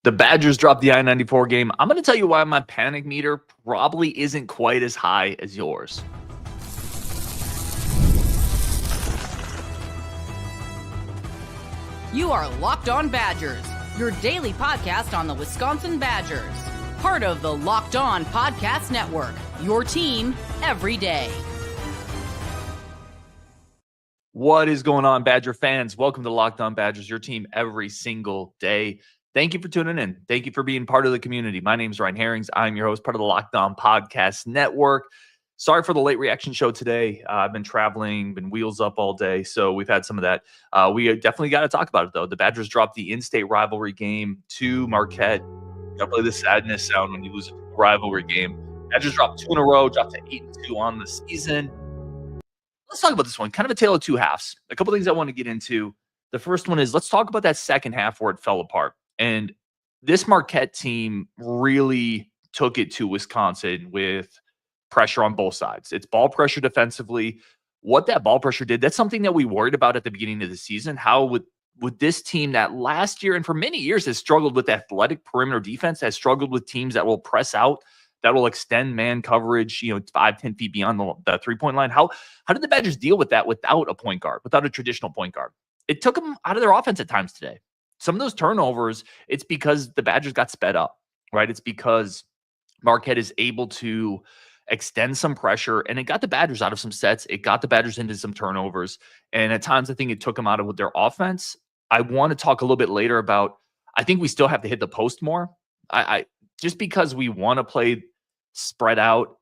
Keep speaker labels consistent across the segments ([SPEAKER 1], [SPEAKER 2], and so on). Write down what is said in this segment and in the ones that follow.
[SPEAKER 1] The Badgers dropped the I-94 game. I'm going to tell you why my panic meter probably isn't quite as high as yours.
[SPEAKER 2] You are Locked On Badgers, your daily podcast on the Wisconsin Badgers. Part of the Locked On Podcast Network, your team every day.
[SPEAKER 1] What is going on, Badger fans? Welcome to Locked On Badgers, your team every single day. Thank you for tuning in. Thank you for being part of the community. My name is Ryan Herrings. I'm your host, part of the Locked On Podcast Network. Sorry for the late reaction show today. I've been traveling, been wheels up all day, so we've had some of that. We definitely got to talk about it, though. The Badgers dropped the in-state rivalry game to Marquette. Got to play the sadness sound when you lose a rivalry game. Badgers dropped 2 in a row, dropped to 8-2 on the season. Let's talk about this one. Kind of a tale of two halves. A couple things I want to get into. The first one is let's talk about that second half where it fell apart. And this Marquette team really took it to Wisconsin with pressure on both sides. It's ball pressure defensively. What that ball pressure did, that's something that we worried about at the beginning of the season. How with this team that last year and for many years has struggled with athletic perimeter defense, has struggled with teams that will press out, that will extend man coverage, 5-10 feet beyond the three-point line. How did the Badgers deal with that without a point guard, without a traditional point guard? It took them out of their offense at times today. Some of those turnovers, it's because the Badgers got sped up, right? It's because Marquette is able to extend some pressure, and it got the Badgers out of some sets. It got the Badgers into some turnovers, and at times I think it took them out of their offense. I want to talk a little bit later about, I think we still have to hit the post more. I just because we want to play spread out,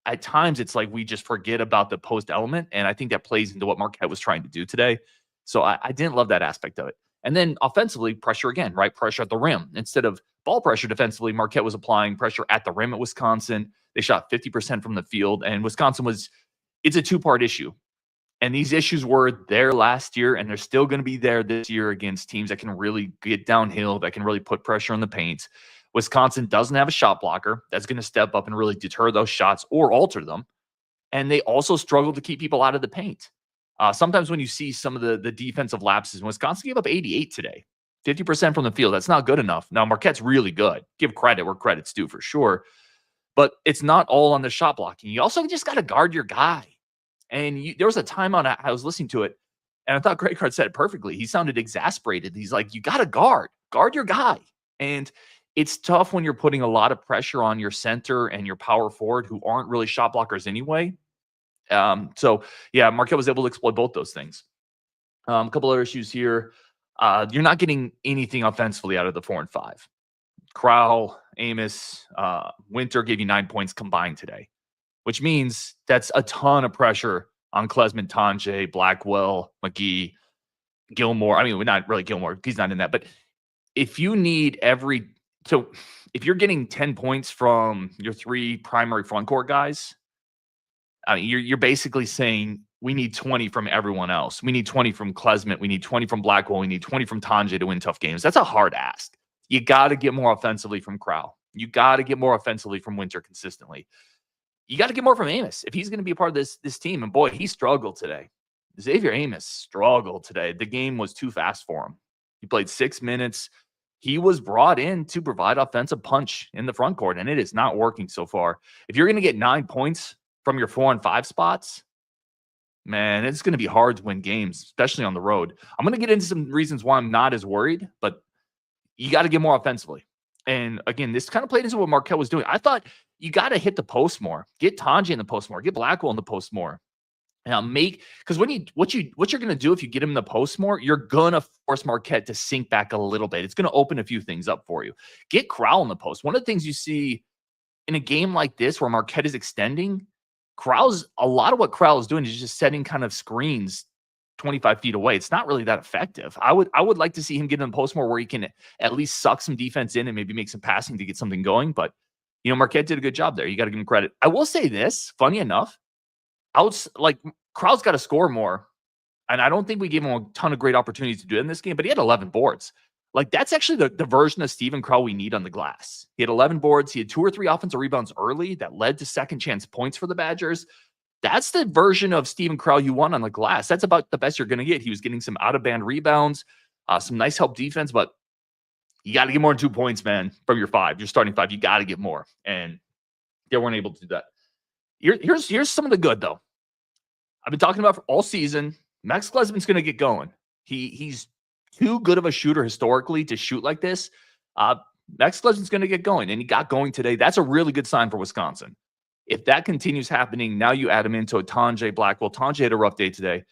[SPEAKER 1] at times it's like we just forget about the post element, and I think that plays into what Marquette was trying to do today. So I didn't love that aspect of it. And then offensively, pressure again, right? Pressure at the rim. Instead of ball pressure defensively, Marquette was applying pressure at the rim at Wisconsin. They shot 50% from the field, and Wisconsin it's a two-part issue. And these issues were there last year, and they're still going to be there this year against teams that can really get downhill, that can really put pressure on the paint. Wisconsin doesn't have a shot blocker that's going to step up and really deter those shots or alter them. And they also struggle to keep people out of the paint. Sometimes when you see some of the defensive lapses, Wisconsin gave up 88 today, 50% from the field. That's not good enough. Now, Marquette's really good. Give credit where credit's due for sure. But it's not all on the shot blocking. You also just got to guard your guy. And there was a timeout, I was listening to it, and I thought Greg Hart said it perfectly. He sounded exasperated. He's like, you got to guard your guy. And it's tough when you're putting a lot of pressure on your center and your power forward who aren't really shot blockers anyway. So yeah, Marquette was able to exploit both those things. A couple other issues here. You're not getting anything offensively out of the 4 and 5. Crowell, Amos, Winter gave you 9 points combined today, which means that's a ton of pressure on Klesman, Tonje, Blackwell, McGee, Gilmore. I mean, not really Gilmore. He's not in that. But if you need if you're getting 10 points from your 3 primary frontcourt guys, I mean, you're basically saying we need 20 from everyone else. We need 20 from Klesman. We need 20 from Blackwell. We need 20 from Tonje to win tough games. That's a hard ask. You got to get more offensively from Crowell. You got to get more offensively from Winter consistently. You got to get more from Amos if he's going to be a part of this team. And boy, he struggled today. Xavier Amos struggled today. The game was too fast for him. He played 6 minutes. He was brought in to provide offensive punch in the front court, and it is not working so far. If you're going to get 9 points from your 4 and 5 spots, man, it's going to be hard to win games, especially on the road. I'm going to get into some reasons why I'm not as worried, but you got to get more offensively. And again, this kind of played into what Marquette was doing. I thought you got to hit the post more, get Tonje in the post more, get Blackwell in the post more. Because what you're going to do if you get him in the post more, you're going to force Marquette to sink back a little bit. It's going to open a few things up for you. Get Crowell in the post. One of the things you see in a game like this where Marquette is extending, a lot of what Crowell is doing is just setting kind of screens 25 feet away. It's not really that effective. I would like to see him get in the post more where he can at least suck some defense in and maybe make some passing to get something going. But, Marquette did a good job there. You got to give him credit. I will say this, funny enough, Crowell's got to score more. And I don't think we gave him a ton of great opportunities to do it in this game, but he had 11 boards. That's actually the version of Steven Crowell we need on the glass. He had 11 boards. He had 2 or 3 offensive rebounds early that led to second chance points for the Badgers. That's the version of Steven Crowell you want on the glass. That's about the best you're going to get. He was getting some out-of-band rebounds, some nice help defense, but You got to get more than 2 points, man, from your 5. You're starting 5. You got to get more. And they weren't able to do that. Here's some of the good, though. I've been talking about for all season. Max Klesman's going to get going. He's too good of a shooter historically to shoot like this. Max Klesman's going to get going, and he got going today. That's a really good sign for Wisconsin. If that continues happening, now you add him into a Tanjay Blackwell. Tanjay had a rough day today,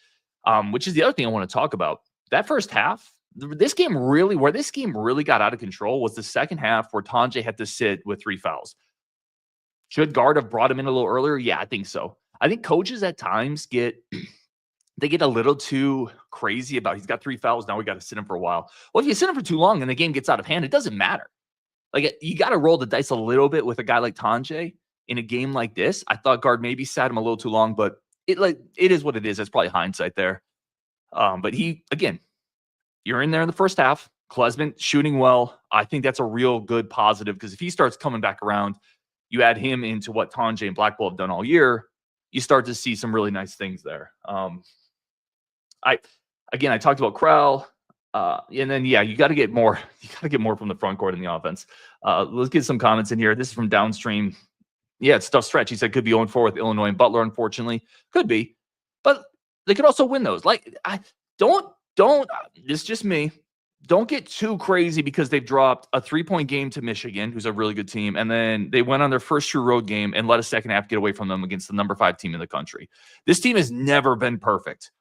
[SPEAKER 1] which is the other thing I want to talk about. That first half, where this game really got out of control was the second half where Tanjay had to sit with 3 fouls. Should guard have brought him in a little earlier? Yeah, I think so. I think coaches at times get a little too crazy about he's got 3 fouls. Now we got to sit him for a while. Well, if you sit him for too long and the game gets out of hand, it doesn't matter. Like, you got to roll the dice a little bit with a guy like Tanjay in a game like this. I thought guard maybe sat him a little too long, but it is what it is. That's probably hindsight there. But you're in there in the first half. Klesman shooting well. I think that's a real good positive because if he starts coming back around, you add him into what Tanjay and Blackwell have done all year, you start to see some really nice things there. I talked about Crowell, and then you got to get more. You got to get more from the front court in the offense. Let's get some comments in here. This is from Downstream. Yeah, it's a tough stretch. He said could be 0-4 with Illinois and Butler. Unfortunately, could be, but they could also win those. Like, don't. This is just me. Don't get too crazy because they've dropped a 3-point game to Michigan, who's a really good team, and then they went on their first true road game and let a second half get away from them against the number 5 team in the country. This team has never been perfect,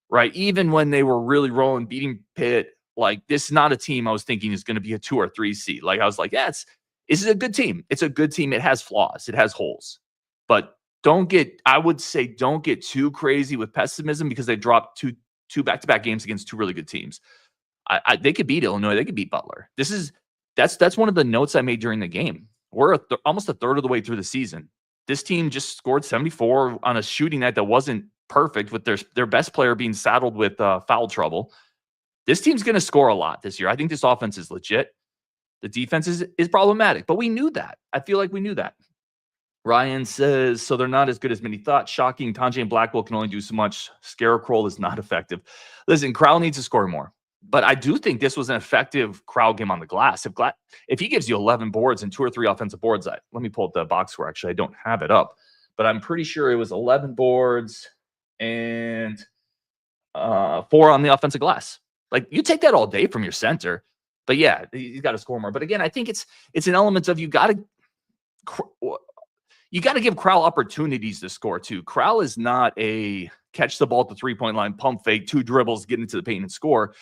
[SPEAKER 1] right? Even when they were really rolling, beating Pitt, like, this is not a team I was thinking is going to be a 2 or 3 seed. Like, I was like, this is a good team. It's a good team. It has flaws. It has holes. But don't get too crazy with pessimism because they dropped two back-to-back games against 2 really good teams. They could beat Illinois. They could beat Butler. That's one of the notes I made during the game. We're almost a third of the way through the season. This team just scored 74 on a shooting night that wasn't perfect, with their best player being saddled with foul trouble. This team's going to score a lot this year. I think this offense is legit. The defense is problematic, but we knew that. I feel like we knew that. Ryan says, so they're not as good as many thought. Shocking. Tanjay and Blackwell can only do so much. Scarecrow is not effective. Listen, Crowell needs to score more. But I do think this was an effective Crowell game on the glass. If he gives you 11 boards and 2 or 3 offensive boards, let me pull up the box score. Actually, I don't have it up, but I'm pretty sure it was 11 boards and 4 on the offensive glass. Like, you take that all day from your center. But yeah, you got to score more. But again, I think it's an element of you got to give Crowell opportunities to score too. Crowell is not a catch the ball at the 3-point line, pump fake, 2 dribbles, get into the paint and score.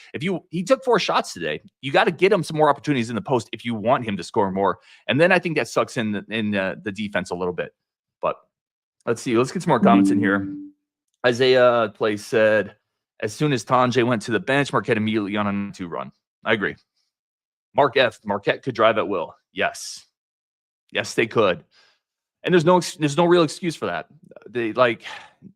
[SPEAKER 1] He took 4 shots today. You got to get him some more opportunities in the post if you want him to score more. And then I think that sucks in the defense a little bit. But let's see. Let's get some more comments in here. Isaiah Place said, as soon as Tanjay went to the bench, Marquette immediately on a 2 run. I agree. Marquette could drive at will. Yes, they could. And there's no real excuse for that.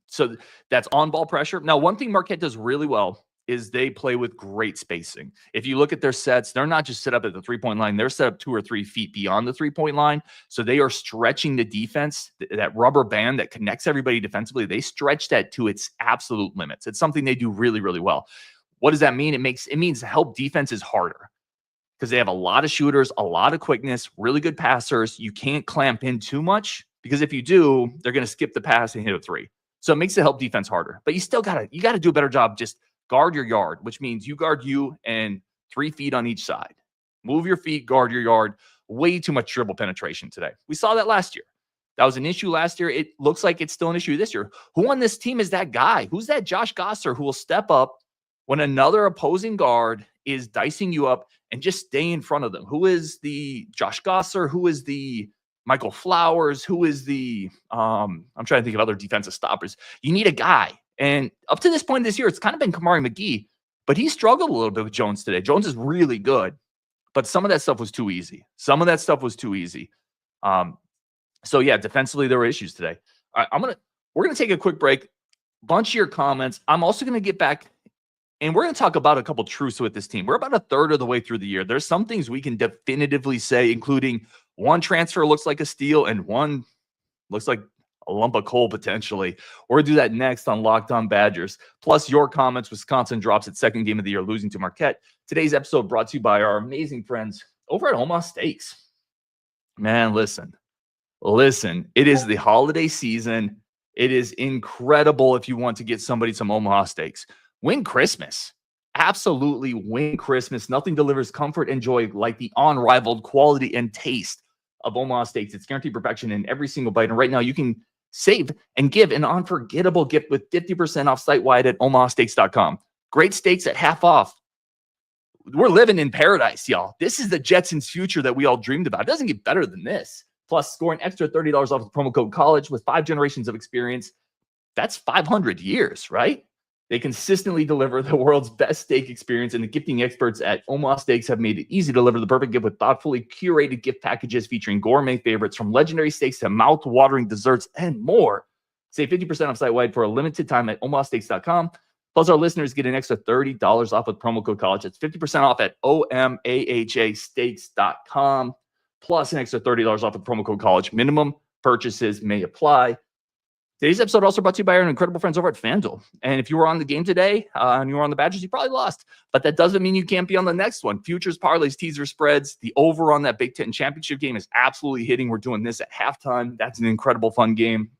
[SPEAKER 1] So that's on-ball pressure. Now, one thing Marquette does really well is they play with great spacing. If you look at their sets, they're not just set up at the 3-point line. They're set up 2 or 3 feet beyond the 3-point line. So they are stretching the defense, that rubber band that connects everybody defensively. They stretch that to its absolute limits. It's something they do really, really well. What does that mean? It means help defenses harder, because they have a lot of shooters, a lot of quickness, really good passers. You can't clamp in too much, because if you do, they're going to skip the pass and hit a 3. So it makes the help defense harder. But you still got to do a better job. Just guard your yard, which means you guard you and 3 feet on each side. Move your feet, guard your yard. Way too much dribble penetration today. We saw that last year. That was an issue last year. It looks like it's still an issue this year. Who on this team is that guy? Who's that Josh Gosser who will step up when another opposing guard is dicing you up and just stay in front of them? Who is the Josh Gosser? Who is the Michael Flowers? Who is the I'm trying to think of other defensive stoppers. You need a guy. And up to this point this year, it's kind of been Kamari McGee, but he struggled a little bit with Jones today. Jones is really good, but some of that stuff was too easy. So yeah, defensively there were issues today. All right, we're gonna take a quick break. Bunch of your comments. I'm also gonna get back, and we're going to talk about a couple truths with this team. We're about a third of the way through the year. There's some things we can definitively say, including one transfer looks like a steal and one looks like a lump of coal potentially. We're going to do that next on Locked On Badgers. Plus your comments. Wisconsin drops its second game of the year, losing to Marquette. Today's episode brought to you by our amazing friends over at Omaha Steaks. Man, listen. It is the holiday season. It is incredible if you want to get somebody some Omaha Steaks. Win Christmas. Absolutely win Christmas. Nothing delivers comfort and joy like the unrivaled quality and taste of Omaha Steaks. It's guaranteed perfection in every single bite. And right now you can save and give an unforgettable gift with 50% off site-wide at omahasteaks.com. Great steaks at half off. We're living in paradise, y'all. This is the Jetsons' future that we all dreamed about. It doesn't get better than this. Plus, score an extra $30 off with promo code COLLEGE with 5 generations of experience. That's 500 years, right? They consistently deliver the world's best steak experience, and the gifting experts at Omaha Steaks have made it easy to deliver the perfect gift with thoughtfully curated gift packages featuring gourmet favorites from legendary steaks to mouth-watering desserts and more. Save 50% off site-wide for a limited time at omahasteaks.com. Plus, our listeners get an extra $30 off with promo code COLLEGE. It's 50% off at omahasteaks.com. Plus an extra $30 off with promo code COLLEGE. Minimum purchases may apply. Today's episode also brought to you by our incredible friends over at FanDuel. And if you were on the game today and you were on the Badgers, you probably lost. But that doesn't mean you can't be on the next one. Futures, parlays, teaser spreads. The over on that Big Ten championship game is absolutely hitting. We're doing this at halftime. That's an incredible fun game.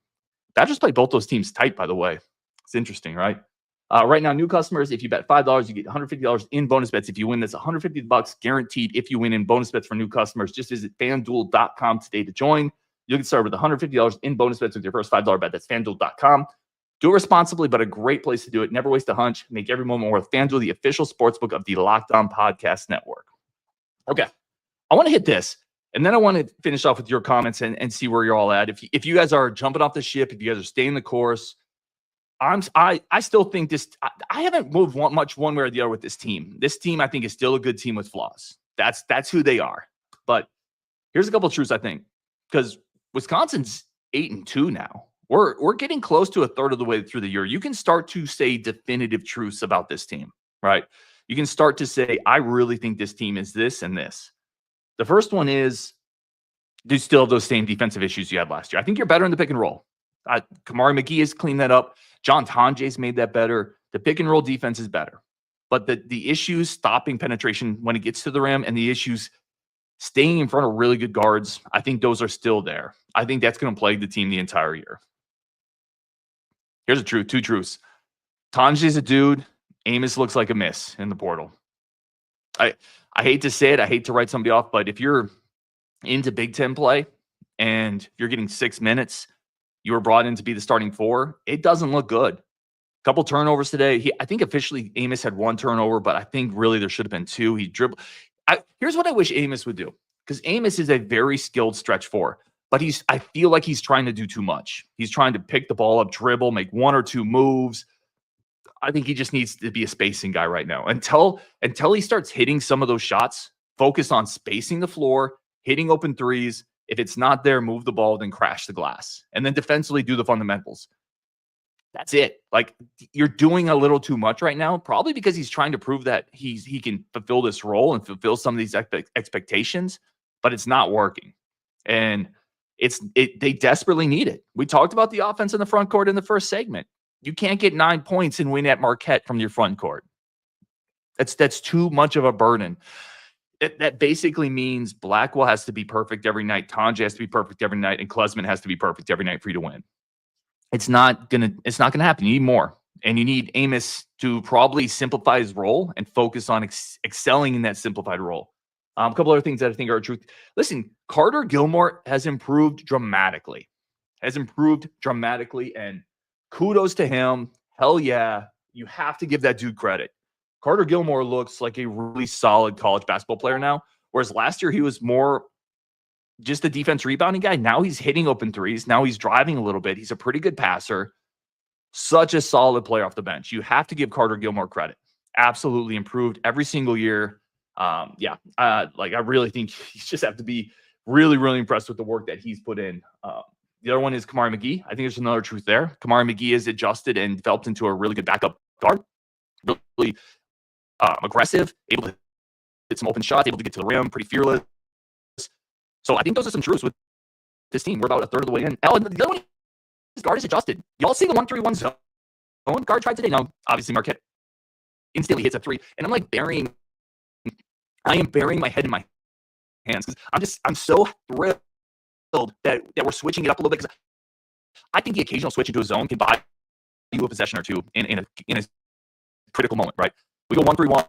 [SPEAKER 1] Badgers play both those teams tight, by the way. It's interesting, right? Right now, new customers, if you bet $5, you get $150 in bonus bets. If you win, that's $150 guaranteed if you win in bonus bets for new customers. Just visit FanDuel.com today to join. You'll get started with $150 in bonus bets with your first $5 bet. That's FanDuel.com. Do it responsibly, but a great place to do it. Never waste a hunch. Make every moment worth. FanDuel, the official sportsbook of the Locked On Podcast Network. Okay, I want to hit this, and then I want to finish off with your comments and see where you're all at. If you guys are jumping off the ship, if you guys are staying the course, I still think this. I haven't moved much one way or the other with this team. This team, I think, is still a good team with flaws. That's who they are. But here's a couple of truths, I think, because Wisconsin's 8-2 now. We're getting close to a third of the way through the year. You can start to say definitive truths about this team, right? You can start to say, I really think this team is this and this. The first one is, do you still have those same defensive issues you had last year? I think you're better in the pick and roll. Kamari McGee has cleaned that up. John Tonje's made that better. The pick and roll defense is better. But the issues stopping penetration when it gets to the rim and the issues staying in front of really good guards, I think those are still there. I think that's going to plague the team the entire year. Here's a truth, 2 truths. Tonje's a dude. Amos looks like a miss in the portal. I hate to say it. I hate to write somebody off, but if you're into Big Ten play and you're getting 6 minutes, you were brought in to be the starting 4, it doesn't look good. Couple turnovers today. I think officially Amos had 1 turnover, but I think really there should have been 2. He dribbled. Here's what I wish Amos would do, because Amos is a very skilled stretch 4, but I feel like he's trying to do too much. He's trying to pick the ball up, dribble, make 1 or 2 moves. I think he just needs to be a spacing guy right now. Until he starts hitting some of those shots, focus on spacing the floor, hitting open threes. If it's not there, move the ball, then crash the glass. And then defensively do the fundamentals. That's it. Like, you're doing a little too much right now, probably because he's trying to prove that he can fulfill this role and fulfill some of these expectations, but it's not working. And they desperately need it. We talked about the offense in the front court in the first segment. You can't get 9 points and win at Marquette from your front court. That's too much of a burden. That basically means Blackwell has to be perfect every night, Tonje has to be perfect every night, and Klesman has to be perfect every night for you to win. It's not gonna happen. You need more, and you need Amos to probably simplify his role and focus on excelling in that simplified role. A couple other things that I think are truth. Listen, Carter Gilmore has improved dramatically, and kudos to him. Hell yeah, you have to give that dude credit. Carter Gilmore looks like a really solid college basketball player now, whereas last year he was more just a defense rebounding guy. Now he's hitting open threes. Now he's driving a little bit. He's a pretty good passer. Such a solid player off the bench. You have to give Carter Gilmore credit. Absolutely improved every single year. I really think you just have to be really, really impressed with the work that he's put in. The other one is Kamari McGee. I think there's another truth there. Kamari McGee is adjusted and developed into a really good backup guard. Really aggressive, able to hit some open shots, able to get to the rim, pretty fearless. So I think those are some truths with this team. We're about a third of the way in. The other one guard is adjusted. Y'all see the 1-3-1 zone guard tried today? No, obviously Marquette instantly hits a three, and I am burying my head in my hands because I'm so thrilled that we're switching it up a little bit, because I think the occasional switch into a zone can buy you a possession or two in a critical moment, right? We go 1-3-1,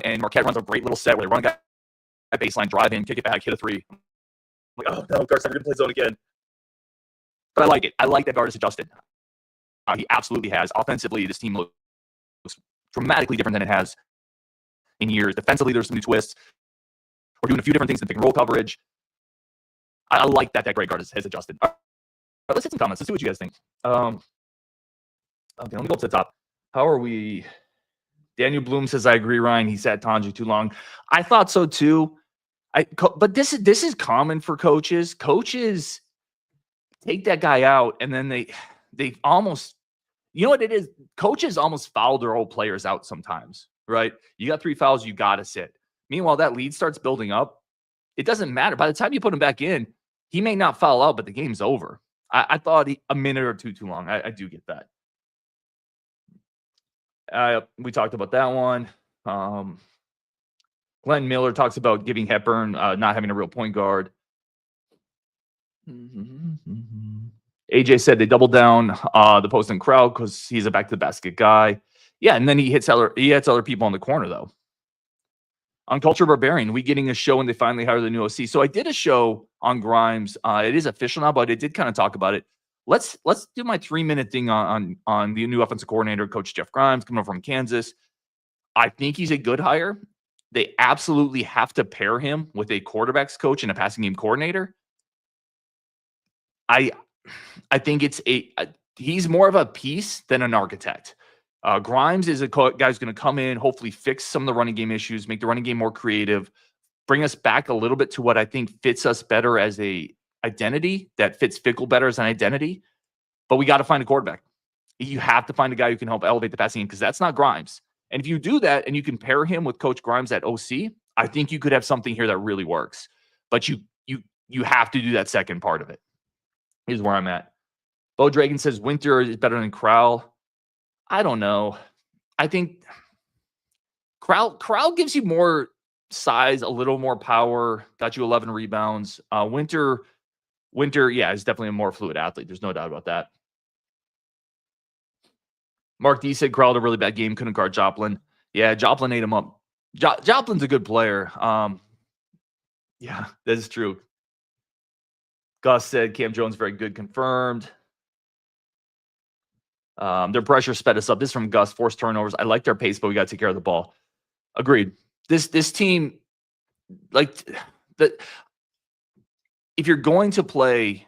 [SPEAKER 1] and Marquette runs a great little set where they run a baseline, drive in, kick it back, hit a three. I'm like, oh no, guard's never going to play zone again. But I like it. I like that guard is adjusted. He absolutely has. Offensively, this team looks dramatically different than it has in years. Defensively, there's some new twists. We're doing a few different things in pick and roll coverage. I like that Great guard has adjusted. All right, let's hit some comments. Let's see what you guys think. Okay, let me go up to the top. How are we? Daniel Bloom says, I agree, Ryan. He sat Tanji too long. I thought so too. But this is common for coaches. Coaches take that guy out, and then they almost, you know what it is? Coaches almost foul their old players out sometimes, right? You got 3 fouls, you got to sit. Meanwhile, that lead starts building up. It doesn't matter. By the time you put him back in, he may not foul out, but the game's over. I thought a minute or two too long. I do get that. We talked about that one. Glenn Miller talks about giving Hepburn not having a real point guard. AJ said they doubled down the post and crowd because he's a back to the basket guy. Yeah, and then he hits other people on the corner though. On Culture Barbarian, we getting a show when they finally hire the new OC. So I did a show on Grimes. It is official now, but it did kind of talk about it. Let's do my 3-minute thing on the new offensive coordinator, Coach Jeff Grimes, coming over from Kansas. I think he's a good hire. They absolutely have to pair him with a quarterbacks coach and a passing game coordinator. I think he's more of a piece than an architect. Grimes is a guy who's going to come in, hopefully fix some of the running game issues, make the running game more creative, bring us back a little bit to what I think fits us better as a identity, that fits Fickle better as an identity. But we got to find a quarterback. You have to find a guy who can help elevate the passing game, because that's not Grimes. And if you do that and you can pair him with Coach Grimes at OC, I think you could have something here that really works. But you have to do that second part of it. Here's where I'm at. Bo Dragon says Winter is better than Crowell. I don't know. I think Crowell gives you more size, a little more power, got you 11 rebounds. Winter, yeah, is definitely a more fluid athlete. There's no doubt about that. Mark D said Crowell had a really bad game, couldn't guard Joplin. Yeah, Joplin ate him up. Joplin's a good player. Yeah, that is true. Gus said Cam Jones very good, confirmed. Their pressure sped us up. This is from Gus. Forced turnovers. I like their pace, but we got to take care of the ball. Agreed. This team, if you're going to play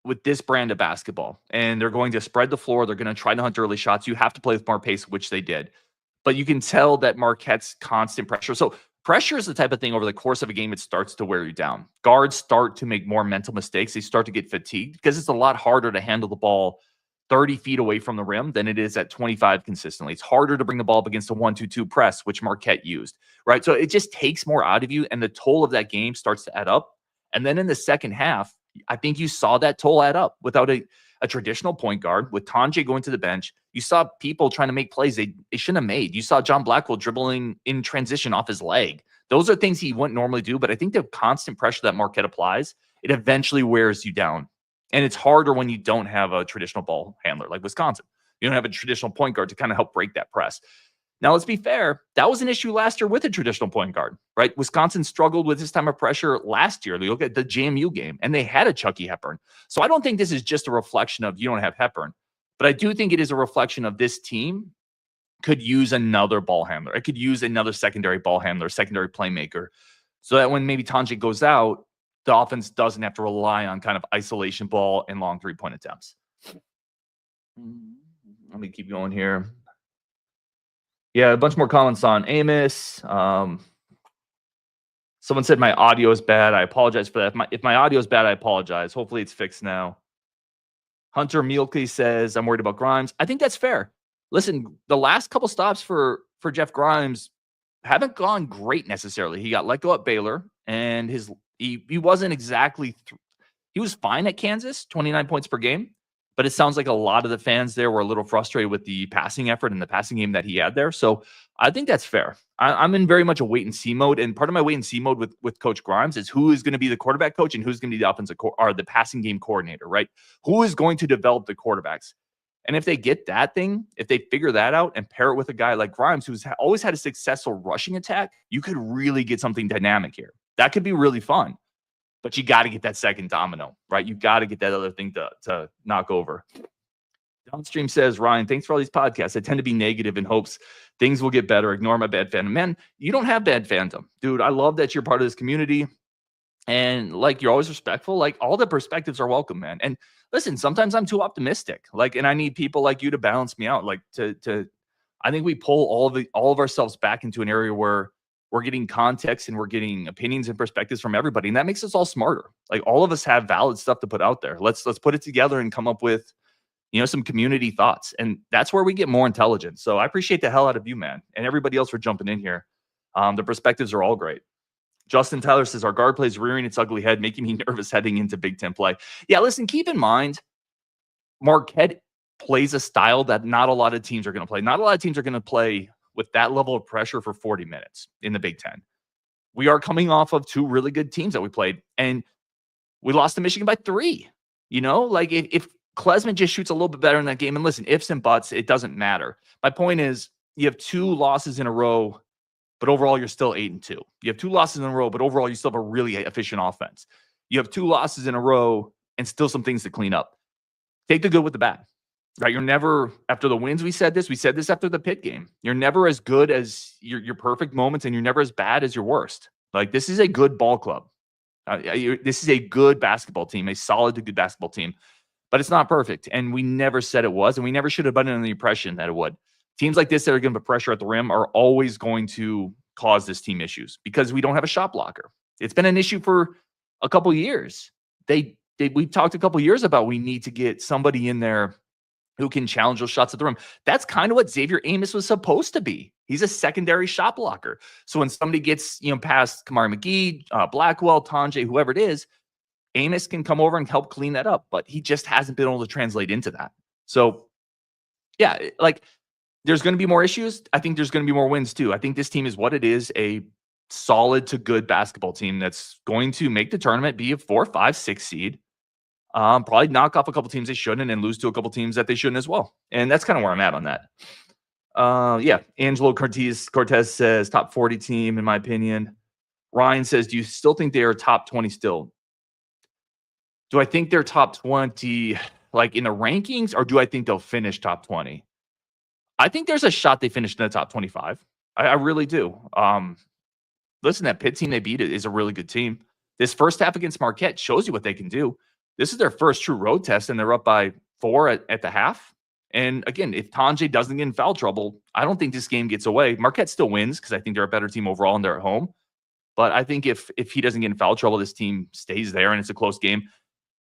[SPEAKER 1] with this brand of basketball and they're going to spread the floor, they're going to try to hunt early shots, you have to play with more pace, which they did. But you can tell that Marquette's constant pressure. So pressure is the type of thing over the course of a game, it starts to wear you down. Guards start to make more mental mistakes. They start to get fatigued because it's a lot harder to handle the ball 30 feet away from the rim than it is at 25 consistently. It's harder to bring the ball up against a 1-2-2 press, which Marquette used, right? So it just takes more out of you, and the toll of that game starts to add up. And then in the second half, I think you saw that toll add up without a traditional point guard, with Tanji going to the bench. You saw people trying to make plays they shouldn't have made. You saw John Blackwell dribbling in transition off his leg. Those are things he wouldn't normally do, but I think the constant pressure that Marquette applies, it eventually wears you down. And it's harder when you don't have a traditional ball handler like Wisconsin. You don't have a traditional point guard to kind of help break that press. Now, let's be fair. That was an issue last year with a traditional point guard, right? Wisconsin struggled with this time of pressure last year. Look at the JMU game, and they had a Chucky Hepburn. So I don't think this is just a reflection of you don't have Hepburn. But I do think it is a reflection of this team could use another ball handler. It could use another secondary ball handler, secondary playmaker, so that when maybe Tanji goes out, the offense doesn't have to rely on kind of isolation ball and long three-point attempts. Let me keep going here. Yeah, a bunch more comments on Amos. Someone said my audio is bad. I apologize for that. If my audio is bad, I apologize. Hopefully it's fixed now. Hunter Mielke says, I'm worried about Grimes. I think that's fair. Listen, the last couple stops for Jeff Grimes haven't gone great necessarily. He got let go at Baylor, and he wasn't exactly he was fine at Kansas, 29 points per game, But it sounds like a lot of the fans there were a little frustrated with the passing effort and the passing game that he had there. So I think that's fair. I'm in very much a wait and see mode. And part of my wait and see mode with Coach Grimes is who is going to be the quarterback coach and who's going to be the offensive or the passing game coordinator, right? Who is going to develop the quarterbacks? And if they get that thing, if they figure that out and pair it with a guy like Grimes, who's always had a successful rushing attack, you could really get something dynamic here. That could be really fun. But you got to get that second domino, right? You got to get that other thing to knock over. Downstream says, Ryan, thanks for all these podcasts. I tend to be negative in hopes things will get better. Ignore my bad fandom. Man, you don't have bad fandom. Dude, I love that you're part of this community. And like, you're always respectful. Like, all the perspectives are welcome, man. And listen, sometimes I'm too optimistic. Like, and I need people like you to balance me out. Like, I think we pull all of ourselves back into an area where we're getting context and we're getting opinions and perspectives from everybody. And that makes us all smarter. Like, all of us have valid stuff to put out there. Let's put it together and come up with, some community thoughts. And that's where we get more intelligence. So I appreciate the hell out of you, man. And everybody else for jumping in here. The perspectives are all great. Justin Tyler says, our guard plays rearing its ugly head, making me nervous heading into Big Ten play. Yeah, listen, keep in mind, Marquette plays a style that not a lot of teams are going to play. Not a lot of teams are going to play with that level of pressure for 40 minutes in the Big Ten. We are coming off of two really good teams that we played, and we lost to Michigan by 3. Like if Klesman just shoots a little bit better in that game, and listen, ifs and buts, it doesn't matter. My point is, you have 2 losses in a row, but overall you're still 8-2. You have 2 losses in a row, but overall you still have a really efficient offense. You have 2 losses in a row and still some things to clean up. Take the good with the bad. Right, you're never, after the wins, we said this after the Pitt game. You're never as good as your perfect moments, and you're never as bad as your worst. Like, this is a good ball club. This is a good basketball team, a solid to good basketball team. But it's not perfect, and we never said it was, and we never should have been under the impression that it would. Teams like this that are going to put pressure at the rim are always going to cause this team issues because we don't have a shot blocker. It's been an issue for a couple of years. We talked a couple of years about we need to get somebody in there who can challenge those shots at the rim. That's kind of what Xavier Amos was supposed to be. He's a secondary shot blocker. So when somebody gets, past Kamari McGee, Blackwell, Tanjay, whoever it is, Amos can come over and help clean that up. But he just hasn't been able to translate into that. So, yeah, like, there's going to be more issues. I think there's going to be more wins too. I think this team is what it is, a solid to good basketball team that's going to make the tournament, be a 4, 5, 6 seed. Probably knock off a couple teams they shouldn't and lose to a couple teams that they shouldn't as well. And that's kind of where I'm at on that. Yeah. Angelo Cortez says top 40 team, in my opinion. Ryan says, do you still think they are top 20 still? Do I think they're top 20 like in the rankings, or do I think they'll finish top 20? I think there's a shot they finish in the top 25. I really do. Listen, that Pitt team they beat is a really good team. This first half against Marquette shows you what they can do. This is their first true road test, and they're up by 4 at the half. And again, if Tanjay doesn't get in foul trouble, I don't think this game gets away. Marquette still wins because I think they're a better team overall and they're at home. But I think if he doesn't get in foul trouble, this team stays there and it's a close game.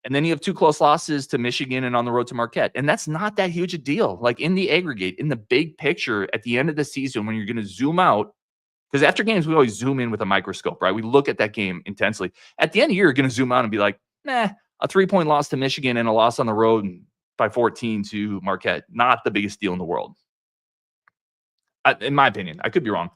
[SPEAKER 1] And then you have 2 close losses to Michigan and on the road to Marquette. And that's not that huge a deal. Like, in the aggregate, in the big picture, at the end of the season, when you're going to zoom out, because after games, we always zoom in with a microscope, right? We look at that game intensely. At the end of the year, you're going to zoom out and be like, a 3-point loss to Michigan and a loss on the road by 14 to Marquette. Not the biggest deal in the world. In my opinion. I could be wrong.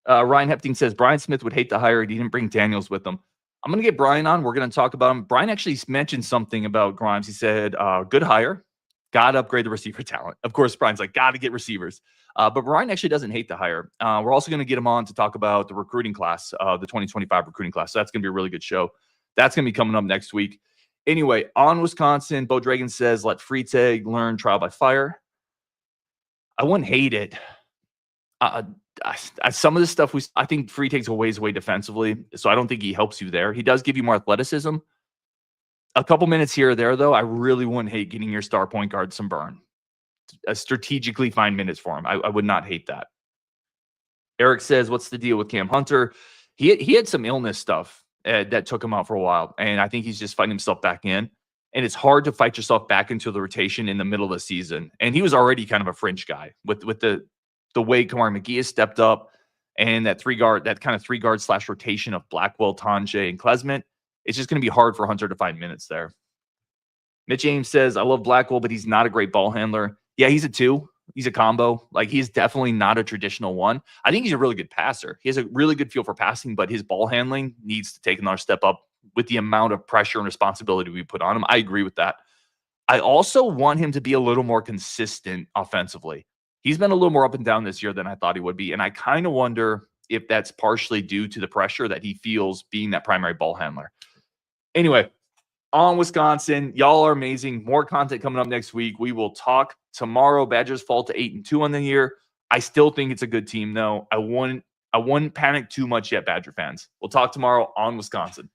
[SPEAKER 1] Ryan Hepting says, Brian Smith would hate the hire. He didn't bring Daniels with him. I'm going to get Brian on. We're going to talk about him. Brian actually mentioned something about Grimes. He said, good hire. Got to upgrade the receiver talent. Of course, Brian's like, got to get receivers. But Brian actually doesn't hate the hire. We're also going to get him on to talk about the recruiting class, the 2025 recruiting class. So that's going to be a really good show. That's going to be coming up next week. Anyway, on Wisconsin, Bo Dragon says, let Freitag learn trial by fire. I wouldn't hate it. Some of the stuff I think Freitag's a ways away defensively, so I don't think he helps you there. He does give you more athleticism. A couple minutes here or there, though, I really wouldn't hate getting your star point guard some burn. Strategically find minutes for him. I would not hate that. Eric says, what's the deal with Cam Hunter? He had some illness stuff that took him out for a while, and I think he's just fighting himself back in. And it's hard to fight yourself back into the rotation in the middle of the season. And he was already kind of a fringe guy with the way Kamari McGee has stepped up, and that kind of three guard / rotation of Blackwell, Tanjay, and Klesman. It's just going to be hard for Hunter to find minutes there. Mitch Ames says, I love Blackwell, but he's not a great ball handler. Yeah, he's a 2. He's a combo. Like, he's definitely not a traditional 1. I think he's a really good passer. He has a really good feel for passing, but his ball handling needs to take another step up with the amount of pressure and responsibility we put on him. I agree with that. I also want him to be a little more consistent offensively. He's been a little more up and down this year than I thought he would be. And I kind of wonder if that's partially due to the pressure that he feels being that primary ball handler. Anyway, on Wisconsin, y'all are amazing. More content coming up next week. We will talk tomorrow. Badgers fall to 8-2 on the year. I still think it's a good team, though. I wouldn't panic too much yet, Badger fans. We'll talk tomorrow on Wisconsin.